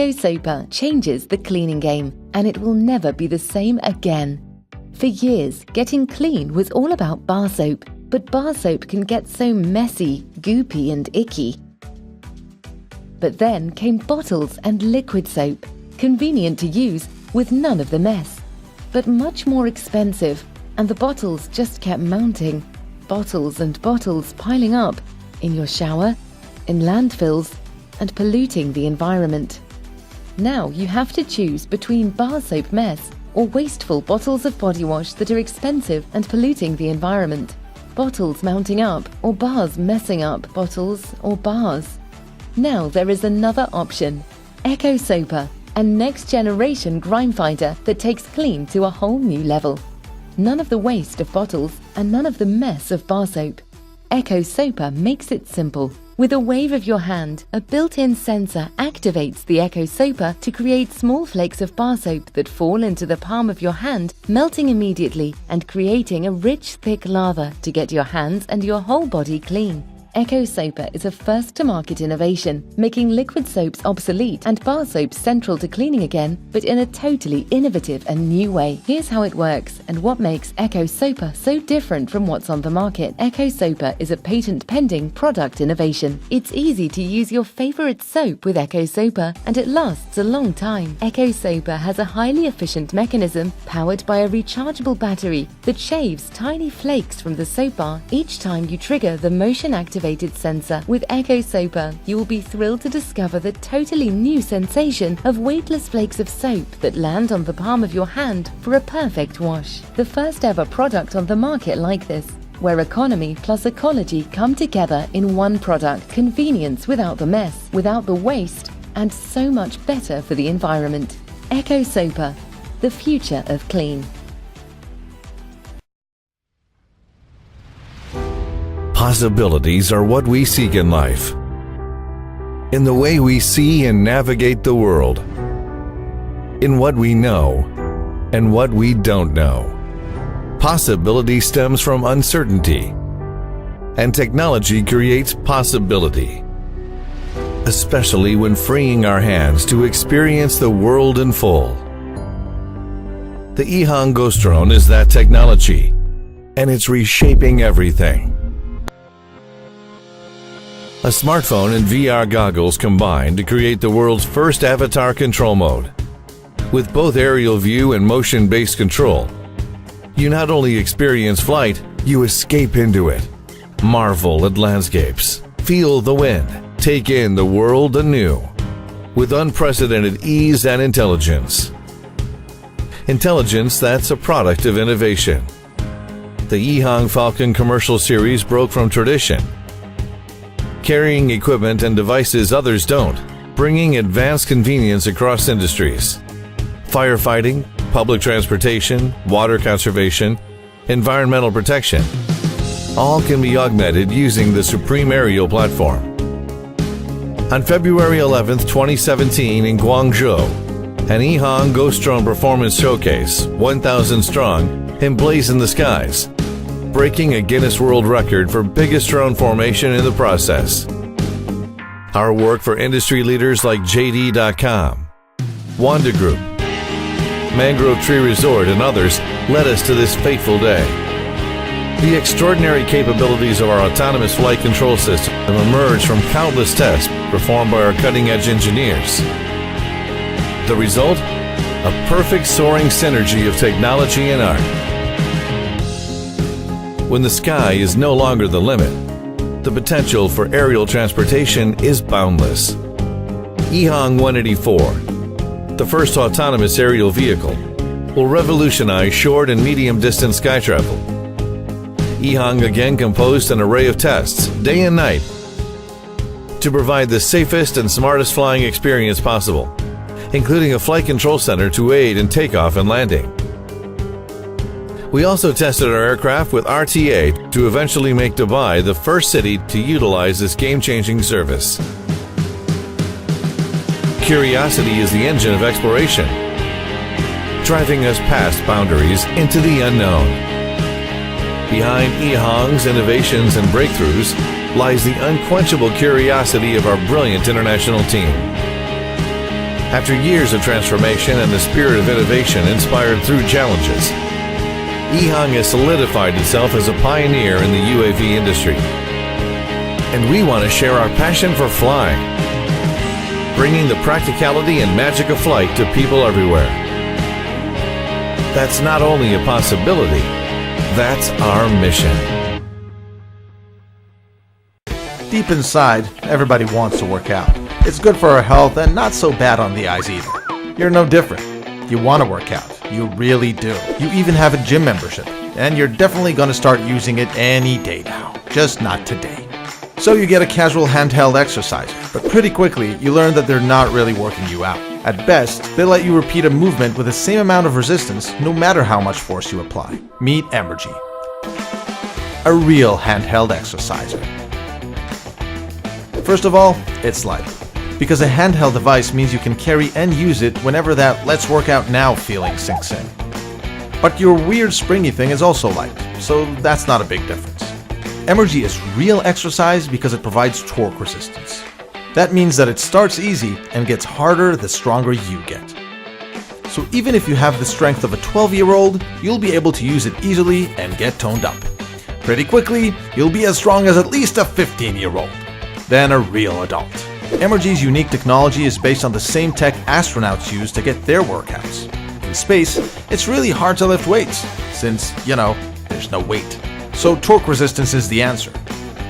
SOAPR changes the cleaning game, and it will never be the same again. For years, getting clean was all about bar soap, but bar soap can get so messy, goopy and icky. But then came bottles and liquid soap, convenient to use with none of the mess, but much more expensive, and the bottles just kept mounting, bottles and bottles piling up in your shower, in landfills, and polluting the environment. Now you have to choose between bar soap mess or wasteful bottles of body wash that are expensive and polluting the environment. Bottles mounting up or bars messing up bottles or bars. Now there is another option. SOAPR, a next-generation grime fighter that takes clean to a whole new level. None of the waste of bottles and none of the mess of bar soap. SOAPR makes it simple. With a wave of your hand, a built-in sensor activates the SOAPR to create small flakes of bar soap that fall into the palm of your hand, melting immediately and creating a rich, thick lather to get your hands and your whole body clean. SOAPR is a first-to-market innovation, making liquid soaps obsolete and bar soaps central to cleaning again, but in a totally innovative and new way. Here's how it works and what makes SOAPR so different from what's on the market. SOAPR is a patent-pending product innovation. It's easy to use your favorite soap with SOAPR, and it lasts a long time. SOAPR has a highly efficient mechanism powered by a rechargeable battery that shaves tiny flakes from the soap bar each time you trigger the motion-activated sensor. With SOAPR, you will be thrilled to discover the totally new sensation of weightless flakes of soap that land on the palm of your hand for a perfect wash. The first ever product on the market like this, where economy plus ecology come together in one product. Convenience without the mess, without the waste, and so much better for the environment. SOAPR, the future of clean. Possibilities are what we seek in life, in the way we see and navigate the world, in what we know and what we don't know. Possibility stems from uncertainty, and technology creates possibility, especially when freeing our hands to experience the world in full. The EHANG Ghost Drone is that technology, and it's reshaping everything. A smartphone and VR goggles combine to create the world's first avatar control mode. With both aerial view and motion-based control, you not only experience flight, you escape into it. Marvel at landscapes, feel the wind, take in the world anew, with unprecedented ease and intelligence. Intelligence that's a product of innovation. The EHANG Falcon commercial series broke from tradition, carrying equipment and devices others don't, bringing advanced convenience across industries. Firefighting, public transportation, water conservation, environmental protection, all can be augmented using the Supreme Aerial Platform. On February 11, 2017 in Guangzhou, an EHANG Ghost Drone Performance Showcase, 1,000 strong, emblazoned the skies, breaking a Guinness World Record for biggest drone formation in the process. Our work for industry leaders like JD.com, Wanda Group, Mangrove Tree Resort, and others led us to this fateful day. The extraordinary capabilities of our autonomous flight control system have emerged from countless tests performed by our cutting-edge engineers. The result? A perfect soaring synergy of technology and art. When the sky is no longer the limit, the potential for aerial transportation is boundless. EHANG 184, the first autonomous aerial vehicle, will revolutionize short and medium-distance sky travel. EHANG again composed an array of tests, day and night, to provide the safest and smartest flying experience possible, including a flight control center to aid in takeoff and landing. We also tested our aircraft with RTA to eventually make Dubai the first city to utilize this game-changing service. Curiosity is the engine of exploration, driving us past boundaries into the unknown. Behind EHANG's innovations and breakthroughs lies the unquenchable curiosity of our brilliant international team. After years of transformation and the spirit of innovation inspired through challenges, EHANG has solidified itself as a pioneer in the UAV industry. And we want to share our passion for flying, bringing the practicality and magic of flight to people everywhere. That's not only a possibility, that's our mission. Deep inside, everybody wants to work out. It's good for our health and not so bad on the eyes either. You're no different. You want to work out. You really do. You even have a gym membership. And you're definitely going to start using it any day now. Just not today. So you get a casual handheld exerciser, but pretty quickly you learn that they're not really working you out. At best, they let you repeat a movement with the same amount of resistance no matter how much force you apply. Meet EMERGY. A real handheld exerciser. First of all, it's light. Because a handheld device means you can carry and use it whenever that "let's work out now" feeling sinks in. But your weird springy thing is also light, so that's not a big difference. EMERGY is real exercise because it provides torque resistance. That means that it starts easy and gets harder the stronger you get. So even if you have the strength of a 12-year-old, you'll be able to use it easily and get toned up. Pretty quickly, you'll be as strong as at least a 15-year-old. Then a real adult. EMERGY's unique technology is based on the same tech astronauts use to get their workouts. In space, it's really hard to lift weights, since, there's no weight. So torque resistance is the answer,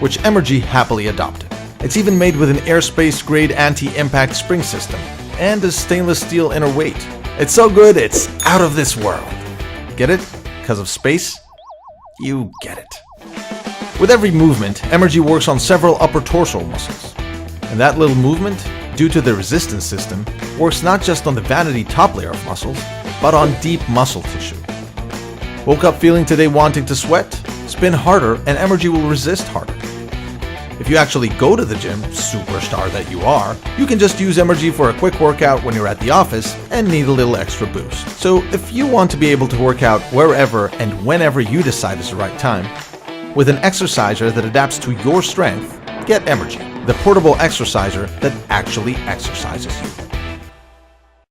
which EMERGY happily adopted. It's even made with an airspace-grade anti-impact spring system, and a stainless steel inner weight. It's so good, it's out of this world. Get it? Because of space? You get it. With every movement, EMERGY works on several upper torso muscles. And that little movement, due to the resistance system, works not just on the vanity top layer of muscles, but on deep muscle tissue. Woke up feeling today wanting to sweat? Spin harder and EMERGY will resist harder. If you actually go to the gym, superstar that you are, you can just use EMERGY for a quick workout when you're at the office and need a little extra boost. So if you want to be able to work out wherever and whenever you decide is the right time, with an exerciser that adapts to your strength, get EMERGY, the portable exerciser that actually exercises you.